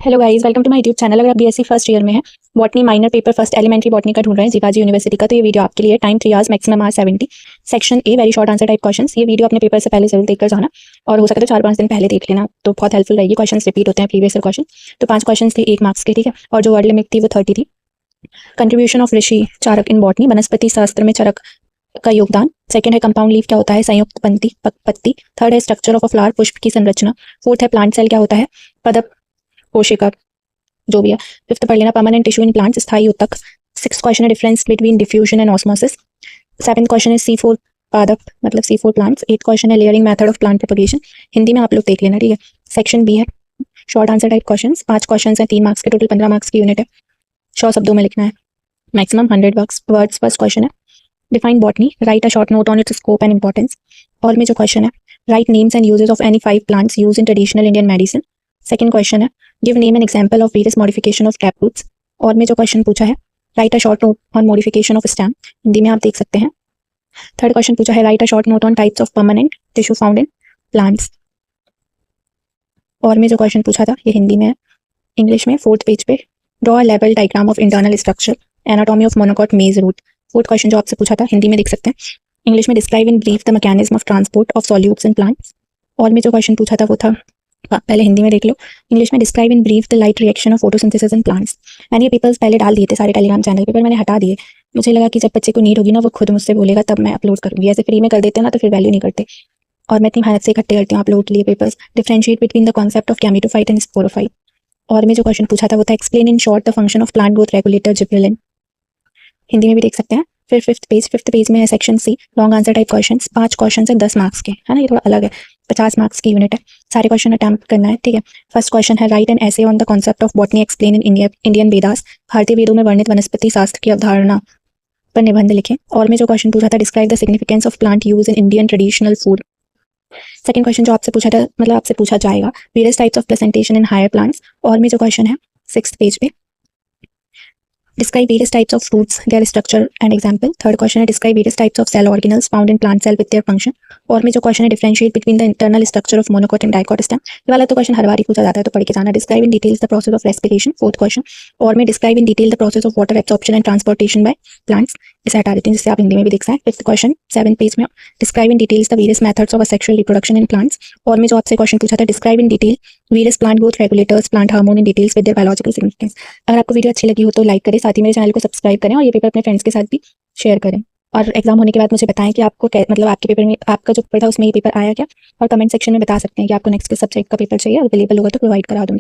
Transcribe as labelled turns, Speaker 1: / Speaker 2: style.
Speaker 1: Hello guys, welcome to my YouTube channel. अगर आप BSc first year में है, botany minor paper first elementary botany का ढूंढ रहे हैं जीवाजी यूनिवर्सिटी का, तो ये वीडियो आपके लिए। Time 3 hours, maximum are 70। Section A, very short answer type questions. ये वीडियो अपने पेपर से पहले जरूर देखकर जाना, और हो सके तो 4-5 दिन पहले देख लेना, तो बहुत हेल्पफुल रहेगी। क्वेश्चन रिपीट होते हैं प्रीवियस क्वेश्चन। तो 5 क्वेश्चन थे 1 मार्क्स के, ठीक है। और जो वर्ड लिमिट थी वो 30 थी। Contribution of Rishi Charak in botany, वनस्पति शास्त्र में चरक का योगदान। सेकंड है कंपाउंड लीफ क्या होता है, संयुक्त पत्ती। थर्ड है स्ट्रक्चर ऑफ अ फ्लावर, पुष्प की संरचना। फोर्थ है प्लांट सेल क्या होता है, पदप कोशिका, जो भी है। फिफ्थ पढ़ लेना, परमानेंट टिश्यू इन प्लांट्स, स्थायी उत्तक। सिक्स क्वेश्चन है difference between diffusion and osmosis. Seventh question है C4 पादप मतलब C4 प्लांट्स। एट क्वेश्चन है layering method of plant propagation. Hindi में आप लोग देख लेना, ठीक है। सेक्शन बी है short answer type question. 5 question है 3 मार्क्स के, टोटल 15 मार्क्स की यूनिट है। 100 शब्दों में लिखना है, मैक्सिमम 100 वर्ड्स। फर्स्ट क्वेश्चन है define botany, write a short note on its scope and importance. और में जो क्वेश्चन है write names and uses of any 5 plants use in traditional Indian medicine. Second question है give name and example of various modification of tap roots. और में जो question पूछा है write a short note on modification of stem, Hindi में आप देख सकते हैं। थर्ड क्वेश्चन पूछा है write a short note on types of permanent tissue found in plants. और में जो क्वेश्चन पूछा था ये हिंदी में है, इंग्लिश में 4th पेज पे draw a level diagram of internal structure anatomy of monocot मेज रूट। फोर्थ क्वेश्चन जो आपसे पूछा था हिंदी में देख सकते हैं, इंग्लिश में describe in brief the mechanism of transport of solutes in plants. और में जो क्वेश्चन पूछा था वो था, पहले हिंदी में देख लो, इंग्लिश में describe in brief the light reaction of photosynthesis in plants. मैंने ये पेपर्स पहले डाल दिए थे सारे टेलीग्राम चैनल पे, पर मैंने हटा दिए। मुझे लगा कि जब बच्चे को नीड होगी ना वो खुद मुझसे बोलेगा तब मैं अपलोड करूंगी, ऐसे फ्री में कर देते ना तो फिर वैल्यू नहीं करते। और मैं इतनी मेहनत से इकट्ठे करती हूँ आप लोगों के लिए papers. Differentiate between the concept of gametophyte and sporophyte. और में जो क्वेश्चन पूछा था वो था explain in short the function of plant growth regulator gibberellin, Hindi में भी देख सकते हैं। फिर फिफ्थ पेज में है section C, long answer type questions. 5 question है 10 मार्क्स के, है ना, ये थोड़ा अलग है। 50 मार्क्स की यूनिट है, सारे क्वेश्चन अटेम्प्ट करना है, ठीक है। फर्स्ट क्वेश्चन है राइट एन ऐसे on the concept of botany explain in Indian Vedas, भारतीय वेदों में वर्णित वनस्पति शास्त्र की अवधारणा पर निबंध लिखें। और में जो क्वेश्चन पूछा था describe the significance of plant use in Indian traditional food. Second question जो आपसे पूछा था मतलब आपसे पूछा जाएगा various types of placentation in higher plants. और में जो क्वेश्चन है 6th पेज पे describe various types of fruits, their structure and example. Third question है describe various types of cell organelles found in plant cell with their function. और में जो question है differentiate between the internal structure of monocot and dicot stem। ये वाला तो question हर बार ही पूछा जाता है तो पढ़ के जाना। describe in details the process of respiration, fourth question। और में describe in detail the process of water absorption and transportation by plants, इसे हटा देते हैं जिससे आप हिंदी में भी देख सकते हैं। फिफ्थ क्वेश्चन 7th पेज में describe in details the various methods of sexual reproduction in plants। और में जो आपसे क्वेश्चन पूछा था describe in detail various plant growth regulators, plant hormone in details with their biological significance। अगर आपको video अच्छी लगी हो तो लाइक करें, साथ ही मेरे चैनल को सब्सक्राइब करें और ये पेपर अपने फ्रेंड्स के साथ भी शेयर करें। और एग्जाम होने के बाद मुझे बताएं कि आपको मतलब आपके पेपर में आपका जो पेपर था उसमें ये पेपर आया क्या, और कमेंट सेक्शन में बता सकते हैं कि आपको नेक्स्ट किस सब्जेक्ट का पेपर चाहिए, अवेलेबल होगा तो प्रोवाइड करा दूंगी।